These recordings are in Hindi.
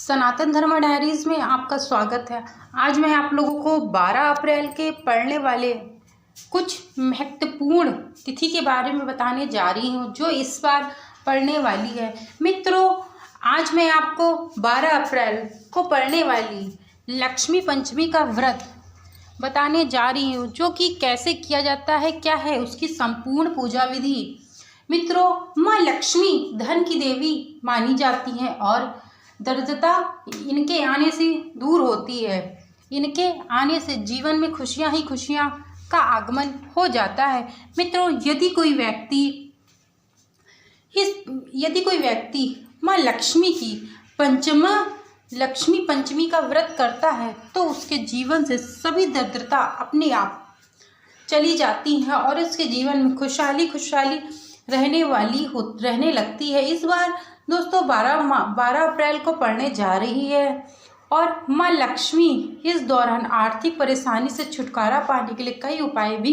सनातन धर्म डायरीज में आपका स्वागत है। आज मैं आप लोगों को 12 अप्रैल के पड़ने वाले कुछ महत्वपूर्ण तिथि के बारे में बताने जा रही हूँ जो इस बार पड़ने वाली है। मित्रों, आज मैं आपको 12 अप्रैल को पड़ने वाली लक्ष्मी पंचमी का व्रत बताने जा रही हूँ जो कि कैसे किया जाता है, क्या है उसकी संपूर्ण पूजा विधि। मित्रों, माँ लक्ष्मी धन की देवी मानी जाती हैं और दरिद्रता इनके आने से दूर होती है। इनके आने से जीवन में खुशियां ही खुशियां का आगमन हो जाता है। मित्रों, यदि कोई व्यक्ति माँ लक्ष्मी की लक्ष्मी पंचमी का व्रत करता है तो उसके जीवन से सभी दरिद्रता अपने आप चली जाती है और उसके जीवन में खुशहाली रहने लगती है। इस बार दोस्तों 12 अप्रैल को पड़ने जा रही है और माँ लक्ष्मी इस दौरान आर्थिक परेशानी से छुटकारा पाने के लिए कई उपाय भी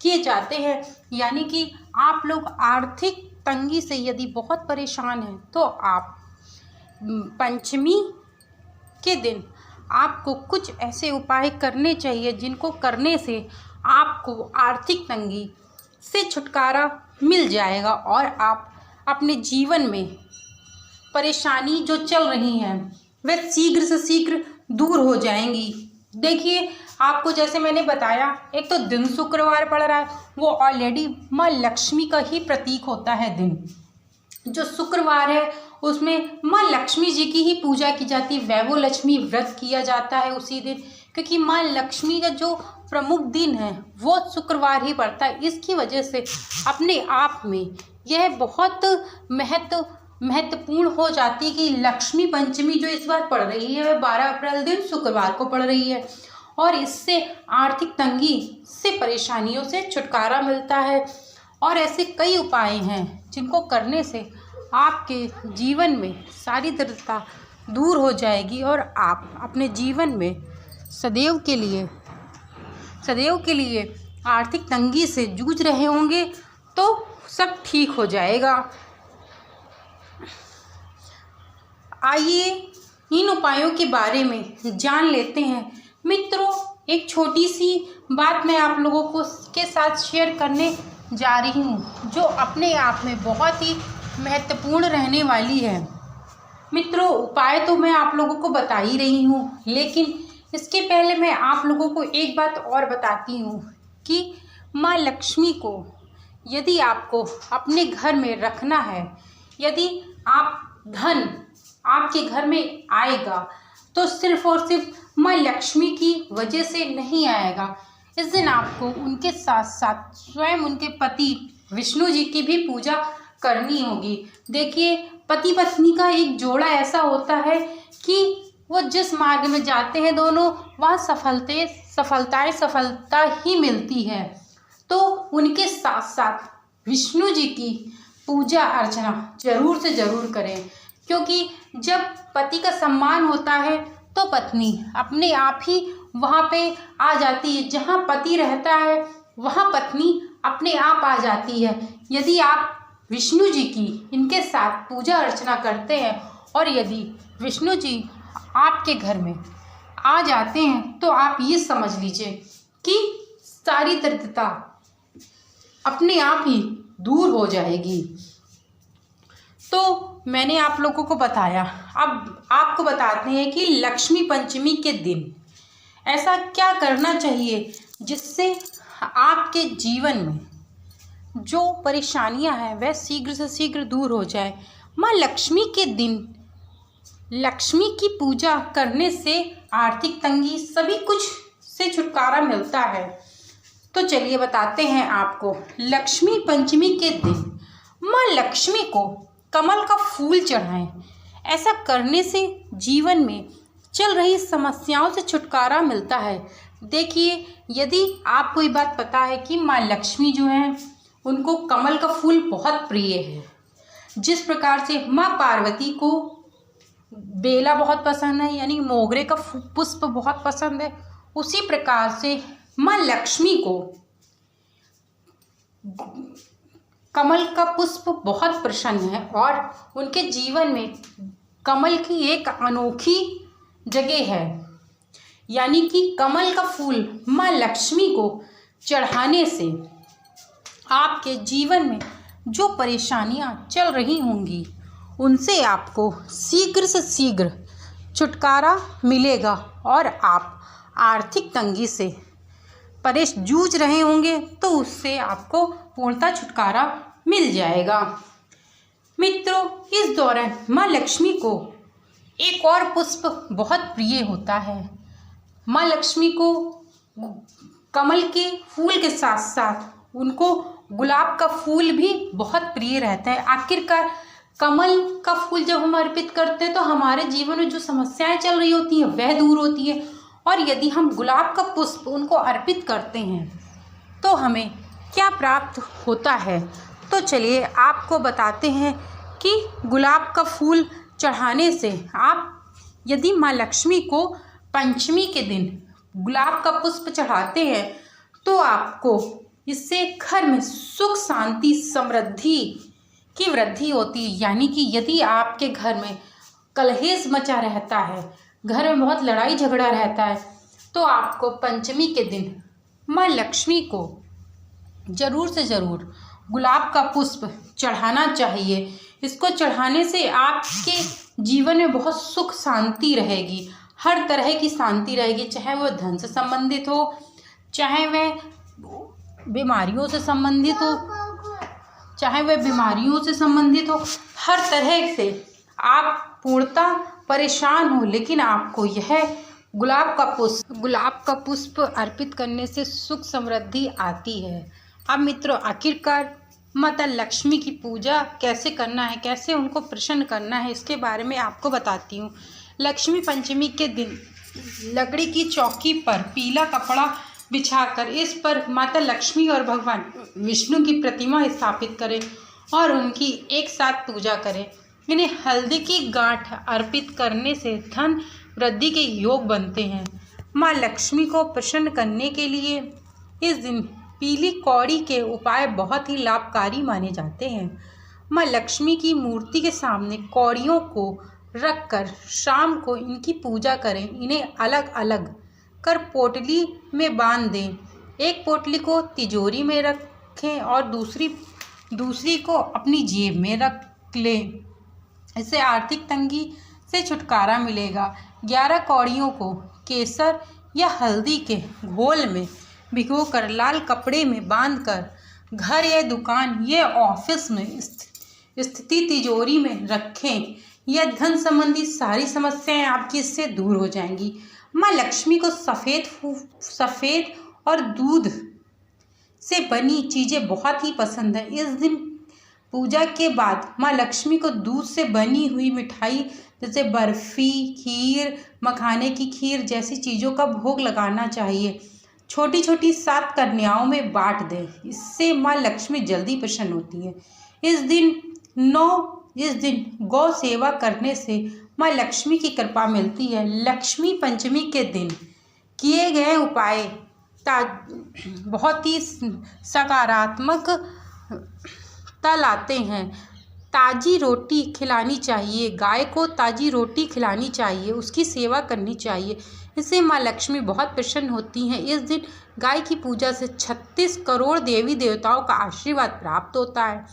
किए जाते हैं। यानी कि आप लोग आर्थिक तंगी से यदि बहुत परेशान हैं तो आप पंचमी के दिन आपको कुछ ऐसे उपाय करने चाहिए जिनको करने से आपको आर्थिक तंगी से छुटकारा मिल जाएगा और आप अपने जीवन में परेशानी जो चल रही हैं वह शीघ्र से शीघ्र दूर हो जाएंगी। देखिए, आपको जैसे मैंने बताया, एक तो दिन शुक्रवार पड़ रहा है, वो ऑलरेडी माँ लक्ष्मी का ही प्रतीक होता है। दिन जो शुक्रवार है उसमें माँ लक्ष्मी जी की ही पूजा की जाती है। वैभव लक्ष्मी व्रत किया जाता है उसी दिन, क्योंकि माँ लक्ष्मी का जो प्रमुख दिन है वो शुक्रवार ही पड़ता है। इसकी वजह से अपने आप में यह बहुत महत्वपूर्ण हो जाती है कि लक्ष्मी पंचमी जो इस बार पड़ रही है वह 12 अप्रैल दिन शुक्रवार को पड़ रही है और इससे आर्थिक तंगी से परेशानियों से छुटकारा मिलता है। और ऐसे कई उपाय हैं जिनको करने से आपके जीवन में सारी दरिद्रता दूर हो जाएगी और आप अपने जीवन में सदैव के लिए आर्थिक तंगी से जूझ रहे होंगे तो सब ठीक हो जाएगा। आइए इन उपायों के बारे में जान लेते हैं। मित्रों, एक छोटी सी बात मैं आप लोगों को के साथ शेयर करने जा रही हूँ जो अपने आप में बहुत ही महत्वपूर्ण रहने वाली है। मित्रों, उपाय तो मैं आप लोगों को बता ही रही हूँ, लेकिन इसके पहले मैं आप लोगों को एक बात और बताती हूँ कि माँ लक्ष्मी को यदि आपको अपने घर में रखना है, यदि धन आपके घर में आएगा तो सिर्फ और सिर्फ माँ लक्ष्मी की वजह से नहीं आएगा। इस दिन आपको उनके साथ साथ स्वयं उनके पति विष्णु जी की भी पूजा करनी होगी। देखिए, पति पत्नी का एक जोड़ा ऐसा होता है कि वो जिस मार्ग में जाते हैं दोनों वहाँ सफलता ही मिलती है। तो उनके साथ साथ विष्णु जी की पूजा अर्चना जरूर से जरूर करें, क्योंकि जब पति का सम्मान होता है तो पत्नी अपने आप ही वहाँ पे आ जाती है। जहाँ पति रहता है वहाँ पत्नी अपने आप आ जाती है। यदि आप विष्णु जी की इनके साथ पूजा अर्चना करते हैं और यदि विष्णु जी आपके घर में आ जाते हैं तो आप ये समझ लीजिए कि सारी दरिद्रता अपने आप ही दूर हो जाएगी। तो मैंने आप लोगों को बताया, अब आपको बताते हैं कि लक्ष्मी पंचमी के दिन ऐसा क्या करना चाहिए जिससे आपके जीवन में जो परेशानियां हैं वह शीघ्र से शीघ्र दूर हो जाए। माँ लक्ष्मी के दिन लक्ष्मी की पूजा करने से आर्थिक तंगी सभी कुछ से छुटकारा मिलता है। तो चलिए बताते हैं आपको। लक्ष्मी पंचमी के दिन माँ लक्ष्मी को कमल का फूल चढ़ाएं। ऐसा करने से जीवन में चल रही समस्याओं से छुटकारा मिलता है। देखिए, यदि आपको ये बात पता है कि माँ लक्ष्मी जो हैं उनको कमल का फूल बहुत प्रिय है, जिस प्रकार से माँ पार्वती को बेला बहुत पसंद है यानी मोगरे का पुष्प बहुत पसंद है, उसी प्रकार से माँ लक्ष्मी को कमल का पुष्प बहुत प्रसन्न है और उनके जीवन में कमल की एक अनोखी जगह है, यानी कि कमल का फूल माँ लक्ष्मी को चढ़ाने से आपके जीवन में जो परेशानियाँ चल रही होंगी उनसे आपको शीघ्र से शीघ्र छुटकारा मिलेगा और आप आर्थिक तंगी से जूझ रहे होंगे तो उससे आपको पूर्णतः छुटकारा मिल जाएगा। मित्रों, इस दौरान माँ लक्ष्मी को एक और पुष्प बहुत प्रिय होता है। माँ लक्ष्मी को कमल के फूल के साथ साथ उनको गुलाब का फूल भी बहुत प्रिय रहता है। आखिरकार कमल का फूल जब हम अर्पित करते हैं तो हमारे जीवन में जो समस्याएं चल रही होती हैं वह दूर होती है, और यदि हम गुलाब का पुष्प उनको अर्पित करते हैं तो हमें क्या प्राप्त होता है। तो चलिए आपको बताते हैं कि गुलाब का फूल चढ़ाने से आप यदि माँ लक्ष्मी को पंचमी के दिन गुलाब का पुष्प चढ़ाते हैं तो आपको इससे घर में सुख शांति समृद्धि की वृद्धि होती है। यानी कि यदि आपके घर में कलहेश मचा रहता है, घर में बहुत लड़ाई झगड़ा रहता है, तो आपको पंचमी के दिन माँ लक्ष्मी को ज़रूर से ज़रूर गुलाब का पुष्प चढ़ाना चाहिए। इसको चढ़ाने से आपके जीवन में बहुत सुख शांति रहेगी, हर तरह की शांति रहेगी, चाहे वह धन से संबंधित हो, चाहे वह बीमारियों से संबंधित हो, हर तरह से आप पूर्णतः परेशान हो, लेकिन आपको यह गुलाब का पुष्प अर्पित करने से सुख समृद्धि आती है। अब मित्रों, आखिरकार माता लक्ष्मी की पूजा कैसे करना है, कैसे उनको प्रसन्न करना है, इसके बारे में आपको बताती हूँ। लक्ष्मी पंचमी के दिन लकड़ी की चौकी पर पीला कपड़ा बिछाकर इस पर माता लक्ष्मी और भगवान विष्णु की प्रतिमा स्थापित करें और उनकी एक साथ पूजा करें। इन्हें हल्दी की गांठ अर्पित करने से धन वृद्धि के योग बनते हैं। माँ लक्ष्मी को प्रसन्न करने के लिए इस दिन पीली कौड़ी के उपाय बहुत ही लाभकारी माने जाते हैं। माँ लक्ष्मी की मूर्ति के सामने कौड़ियों को रखकर शाम को इनकी पूजा करें। इन्हें अलग अलग कर पोटली में बांध दें। एक पोटली को तिजोरी में रखें और दूसरी को अपनी जेब में रख लें। इससे आर्थिक तंगी से छुटकारा मिलेगा। 11 कौड़ियों को केसर या हल्दी के घोल में भिगोकर लाल कपड़े में बांधकर घर या दुकान या ऑफिस में स्थिति तिजोरी में रखें। यह धन संबंधी सारी समस्याएं आपकी इससे दूर हो जाएंगी। माँ लक्ष्मी को सफ़ेद और दूध से बनी चीज़ें बहुत ही पसंद है। इस दिन पूजा के बाद माँ लक्ष्मी को दूध से बनी हुई मिठाई जैसे बर्फ़ी, खीर, मखाने की खीर जैसी चीज़ों का भोग लगाना चाहिए। छोटी छोटी 7 कन्याओं में बांट दें। इससे माँ लक्ष्मी जल्दी प्रसन्न होती है। इस दिन गौ सेवा करने से माँ लक्ष्मी की कृपा मिलती है। लक्ष्मी पंचमी के दिन किए गए उपाय बहुत ही सकारात्मकता लाते हैं। ताज़ी रोटी खिलानी चाहिए, गाय को ताज़ी रोटी खिलानी चाहिए, उसकी सेवा करनी चाहिए। इससे माँ लक्ष्मी बहुत प्रसन्न होती हैं। इस दिन गाय की पूजा से 36 करोड़ देवी देवताओं का आशीर्वाद प्राप्त होता है।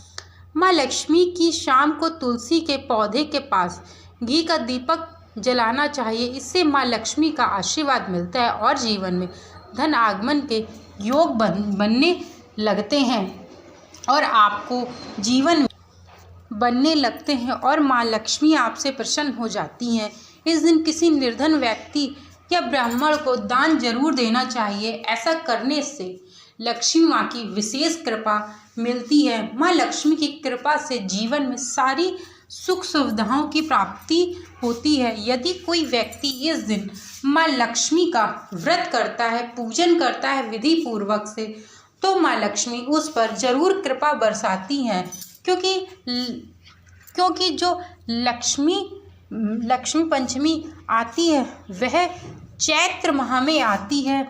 माँ लक्ष्मी की शाम को तुलसी के पौधे के पास घी का दीपक जलाना चाहिए। इससे माँ लक्ष्मी का आशीर्वाद मिलता है और जीवन में धन आगमन के योग बनने लगते हैं और आपको जीवन में बनने लगते हैं और माँ लक्ष्मी आपसे प्रसन्न हो जाती हैं। इस दिन किसी निर्धन व्यक्ति या ब्राह्मण को दान जरूर देना चाहिए। ऐसा करने से लक्ष्मी माँ की विशेष कृपा मिलती है। माँ लक्ष्मी की कृपा से जीवन में सारी सुख सुविधाओं की प्राप्ति होती है। यदि कोई व्यक्ति इस दिन माँ लक्ष्मी का व्रत करता है, पूजन करता है विधि पूर्वक से, तो माँ लक्ष्मी उस पर जरूर कृपा बरसाती हैं। क्योंकि जो लक्ष्मी पंचमी आती है वह चैत्र माह में आती है।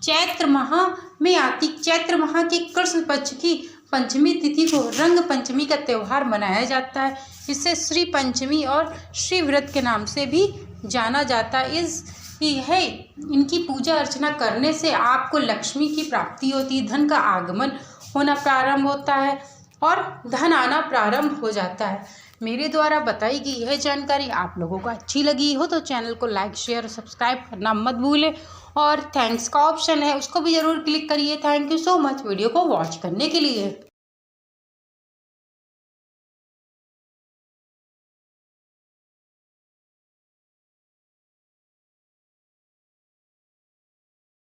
चैत्र माह के कृष्ण पक्ष की पंचमी तिथि को रंग पंचमी का त्यौहार मनाया जाता है। इसे श्री पंचमी और श्री व्रत के नाम से भी जाना जाता है। इनकी पूजा अर्चना करने से आपको लक्ष्मी की प्राप्ति होती है, धन का आगमन होना प्रारंभ होता है और धन आना प्रारंभ हो जाता है। मेरे द्वारा बताई गई यह जानकारी आप लोगों को अच्छी लगी हो तो चैनल को लाइक शेयर और सब्सक्राइब करना मत भूलें और थैंक्स का ऑप्शन है उसको भी ज़रूर क्लिक करिए। Thank you so much video को वॉच करने के लिए।